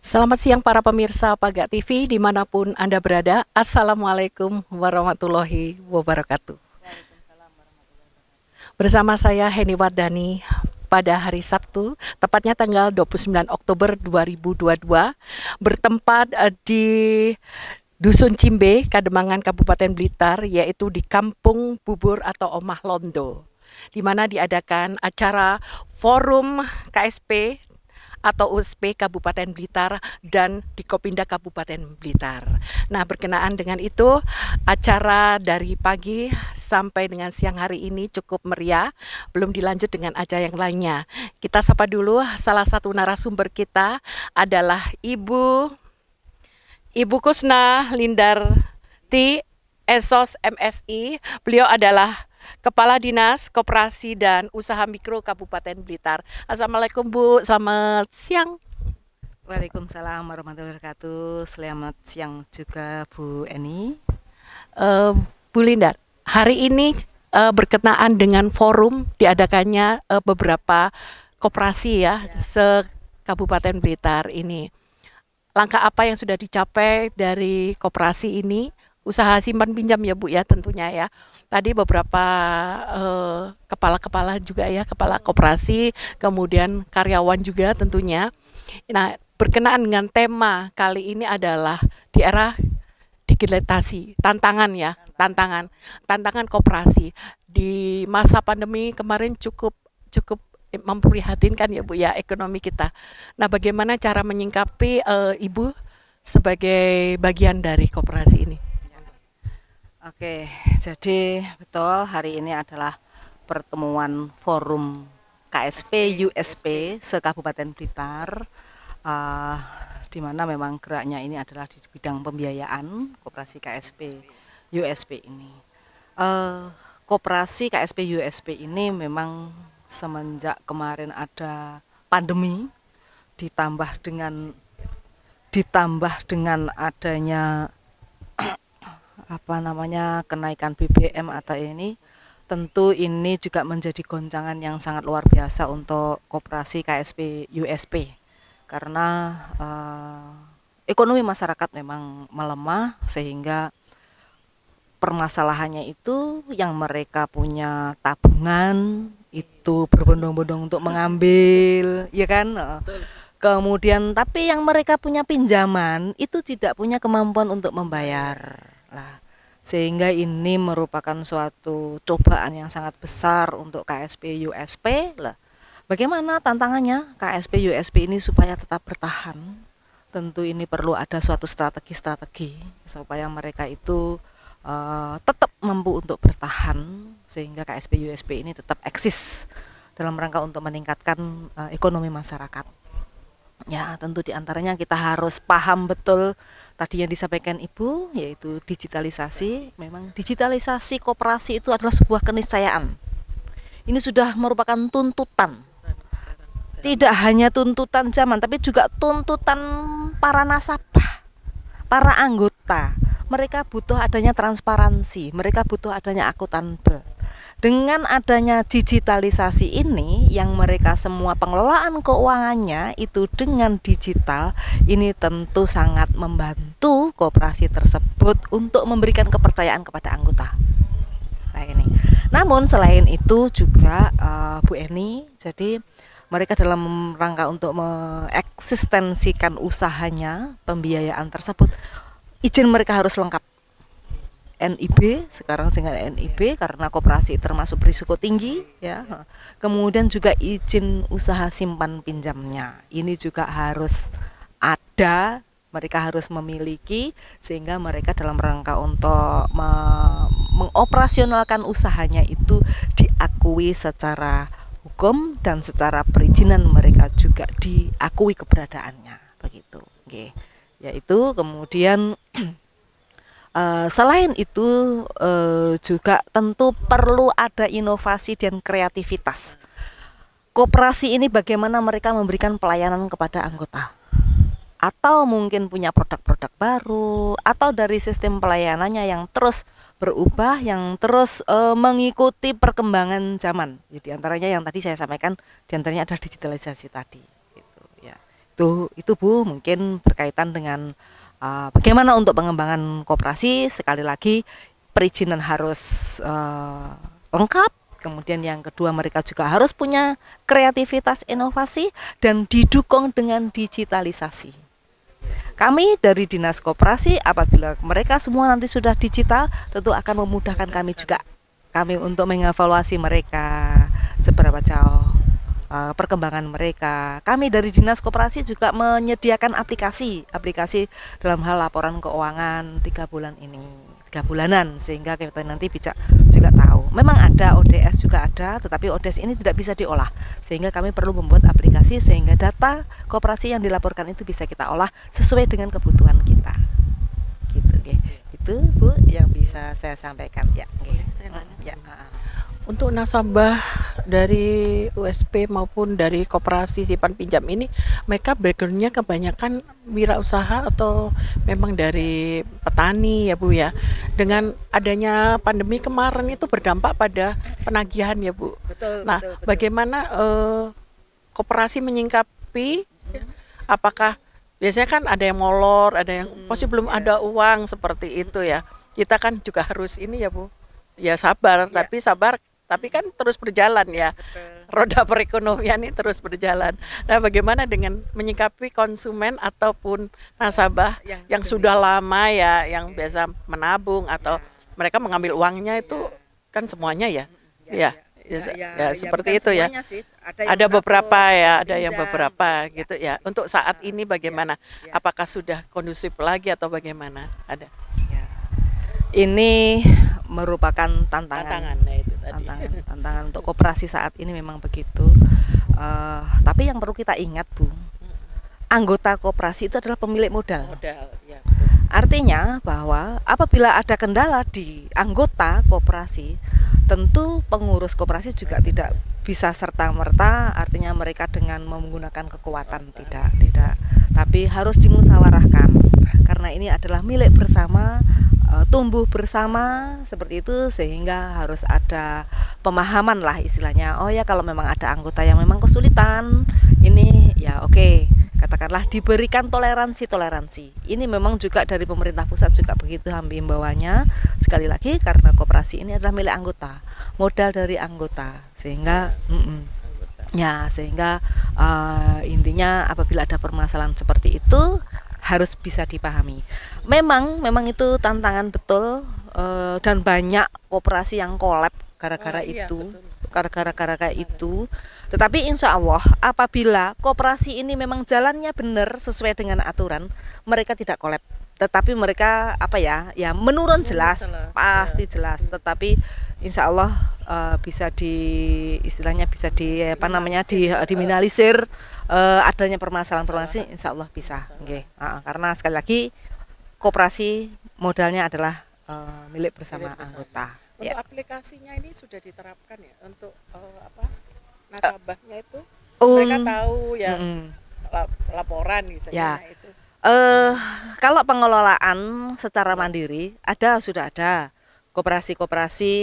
Selamat siang para pemirsa Paga TV dimanapun Anda berada. Assalamualaikum warahmatullahi wabarakatuh. Bersama saya Heni Wardani pada hari Sabtu, tepatnya tanggal 29 Oktober 2022, bertempat di Dusun Cimbe, Kademangan, Kabupaten Blitar, yaitu di Kampung Bubur atau Omah Londo, di mana diadakan acara Forum KSP atau USP Kabupaten Blitar dan Dikopinda Kabupaten Blitar. Nah, berkenaan dengan itu, acara dari pagi sampai dengan siang hari ini cukup meriah, belum dilanjut dengan acara yang lainnya. Kita sapa dulu salah satu narasumber kita adalah Ibu Kusna Lindarti Esos MSI. Beliau adalah Kepala Dinas Koperasi dan Usaha Mikro Kabupaten Blitar. Assalamualaikum Bu, selamat siang. Waalaikumsalam warahmatullahi wabarakatuh. Selamat siang juga Bu Eni. Bu Lindar, hari ini berkenaan dengan forum diadakannya beberapa koperasi ya, se-Kabupaten Blitar ini. Langkah apa yang sudah dicapai dari koperasi ini? Usaha simpan pinjam ya Bu ya tentunya ya. Tadi beberapa kepala-kepala juga ya, kepala koperasi, kemudian karyawan juga tentunya. Nah, berkenaan dengan tema kali ini adalah di era digitalisasi, tantangan ya, tantangan koperasi. Di masa pandemi kemarin cukup memprihatinkan ya Bu ya ekonomi kita. Nah, bagaimana cara menyingkapi Ibu sebagai bagian dari koperasi ini? Oke, jadi betul hari ini adalah pertemuan forum KSP USP se-Kabupaten Blitar, di mana memang geraknya ini adalah di bidang pembiayaan koperasi KSP USP ini. Koperasi KSP USP ini memang semenjak kemarin ada pandemi ditambah dengan adanya kenaikan BBM atau ini, tentu ini juga menjadi goncangan yang sangat luar biasa untuk koperasi KSP USP karena ekonomi masyarakat memang melemah, sehingga permasalahannya itu yang mereka punya tabungan itu berbondong-bondong untuk mengambil, ya kan? Kemudian tapi yang mereka punya pinjaman itu tidak punya kemampuan untuk membayar. Nah, sehingga ini merupakan suatu cobaan yang sangat besar untuk KSP USP. Lah, bagaimana tantangannya KSP USP ini supaya tetap bertahan? Tentu ini perlu ada suatu strategi supaya mereka itu tetap mampu untuk bertahan, sehingga KSP USP ini tetap eksis dalam rangka untuk meningkatkan ekonomi masyarakat. Ya, tentu diantaranya kita harus paham betul tadi yang disampaikan Ibu, yaitu digitalisasi. Memang digitalisasi koperasi itu adalah sebuah keniscayaan. Ini sudah merupakan tuntutan. Tidak hanya tuntutan zaman, tapi juga tuntutan para nasabah, para anggota. Mereka butuh adanya transparansi, mereka butuh adanya akuntabel. Dengan adanya digitalisasi ini, yang mereka semua pengelolaan keuangannya itu dengan digital, ini tentu sangat membantu koperasi tersebut untuk memberikan kepercayaan kepada anggota. Nah ini. Namun selain itu juga Bu Eni, jadi mereka dalam rangka untuk mengeksistensikan usahanya, pembiayaan tersebut, izin mereka harus lengkap. NIB, sekarang dengan NIB karena koperasi termasuk berisiko tinggi ya. Kemudian juga izin usaha simpan pinjamnya. Ini juga harus ada, mereka harus memiliki, sehingga mereka dalam rangka untuk mengoperasionalkan usahanya itu diakui secara hukum dan secara perizinan mereka juga diakui keberadaannya begitu. Oke. Yaitu kemudian selain itu juga tentu perlu ada inovasi dan kreativitas. Koperasi ini bagaimana mereka memberikan pelayanan kepada anggota, atau mungkin punya produk-produk baru, atau dari sistem pelayanannya yang terus berubah, yang terus mengikuti perkembangan zaman. Jadi antaranya yang tadi saya sampaikan, diantaranya ada digitalisasi tadi. Gitu, ya. Itu Bu mungkin berkaitan dengan bagaimana untuk pengembangan koperasi. Sekali lagi perizinan harus lengkap. Kemudian yang kedua, mereka juga harus punya kreativitas inovasi dan didukung dengan digitalisasi. Kami dari Dinas Koperasi, apabila mereka semua nanti sudah digital, tentu akan memudahkan kami juga, kami untuk mengevaluasi mereka seberapa jauh perkembangan mereka. Kami dari Dinas Koperasi juga menyediakan aplikasi dalam hal laporan keuangan 3 bulan ini, 3 bulanan, sehingga kita nanti bisa juga tahu. Memang ada ODS juga ada, tetapi ODS ini tidak bisa diolah, sehingga kami perlu membuat aplikasi sehingga data koperasi yang dilaporkan itu bisa kita olah sesuai dengan kebutuhan kita. Gitu, okay. Itu Bu yang bisa saya sampaikan ya. Okay. Ya. Untuk nasabah dari USP maupun dari koperasi simpan pinjam ini, mereka backgroundnya kebanyakan wirausaha atau memang dari petani ya Bu ya. Dengan adanya pandemi kemarin itu berdampak pada penagihan ya Bu. Betul. Nah, betul. bagaimana koperasi menyingkapi? Apakah biasanya kan ada yang molor, ada yang masih belum ada uang seperti itu ya. Kita kan juga harus ini ya Bu. Ya sabar, tapi kan terus berjalan ya. Betul. Roda perekonomian ini terus berjalan. Nah, bagaimana dengan menyikapi konsumen ataupun nasabah yang sudah lama ya, yang biasa menabung atau mereka mengambil uangnya itu kan semuanya ya. Ya seperti itu ya. Ada beberapa ya, ada yang beberapa gitu ya. Untuk saat ini bagaimana? Apakah sudah kondusif lagi atau bagaimana? Ada. Ini merupakan tantangan untuk koperasi saat ini memang begitu. Tapi yang perlu kita ingat Bu, anggota koperasi itu adalah pemilik modal. Ya. Artinya bahwa apabila ada kendala di anggota koperasi, tentu pengurus koperasi juga tidak bisa serta-merta, artinya mereka dengan menggunakan kekuatan, tidak, tapi harus dimusyawarahkan karena ini adalah milik bersama, tumbuh bersama seperti itu, sehingga harus ada pemahaman lah istilahnya. Oh ya, kalau memang ada anggota yang memang kesulitan ini ya oke, katakanlah diberikan toleransi. Ini memang juga dari pemerintah pusat juga begitu himbauannya. Sekali lagi karena koperasi ini adalah milik anggota, modal dari anggota, sehingga intinya apabila ada permasalahan seperti itu harus bisa dipahami. Memang itu tantangan betul, dan banyak koperasi yang kolab gara-gara itu. Gara-gara itu. Tetapi insya Allah apabila koperasi ini memang jalannya benar sesuai dengan aturan, mereka tidak kolab. Tetapi mereka menurun jelas, pasti jelas. Tetapi insya Allah bisa diminimalisir adanya permasalahan insya Allah bisa. Karena sekali lagi koperasi modalnya adalah milik bersama anggota. Untuk aplikasinya ini sudah diterapkan ya untuk nasabahnya itu mereka tahu ya laporan misalnya itu. Kalau pengelolaan secara mandiri sudah ada koperasi-koperasi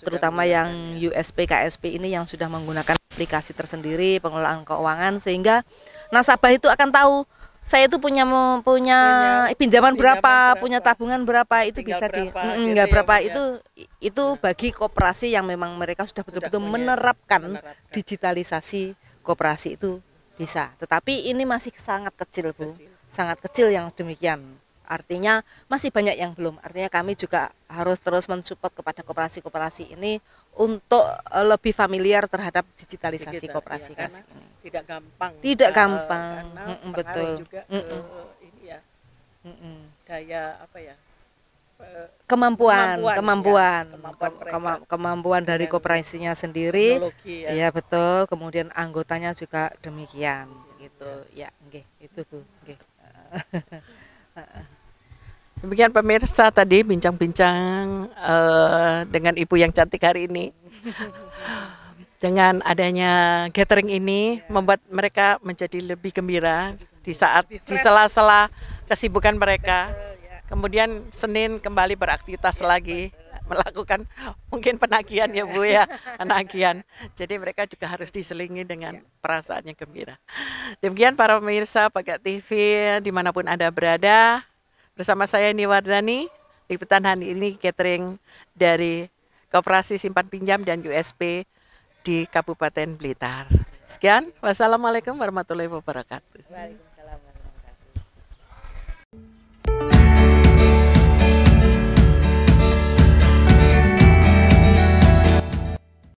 terutama yang USP KSP ini yang sudah menggunakan aplikasi tersendiri pengelolaan keuangan, sehingga nasabah itu akan tahu saya itu punya pinjaman berapa, punya tabungan berapa, itu bisa itu bagi koperasi yang memang mereka sudah betul-betul menerapkan digitalisasi koperasi itu bisa. Tetapi ini masih sangat kecil Bu, sangat kecil yang demikian. Artinya masih banyak yang belum. Artinya kami juga harus terus mensupport kepada koperasi-koperasi ini untuk lebih familiar terhadap digitalisasi koperasi kan. Tidak gampang. Betul. Juga ini ya. Daya kemampuan dari koperasinya sendiri. Ya betul. Kemudian anggotanya juga demikian gitu. Ya, itu Bu. Demikian pemirsa tadi bincang-bincang dengan Ibu yang cantik hari ini. Dengan adanya gathering ini membuat mereka menjadi lebih gembira di sela-sela kesibukan mereka. Kemudian Senin kembali beraktivitas lagi melakukan mungkin penagihan ya Bu ya, penagihan. Jadi mereka juga harus diselingi dengan perasaan yang gembira. Demikian para pemirsa Pagat TV dimanapun Anda berada, bersama saya Ni Wardani, liputan hari ini catering dari Koperasi Simpan Pinjam dan USP di Kabupaten Blitar. Sekian, wassalamualaikum warahmatullahi wabarakatuh.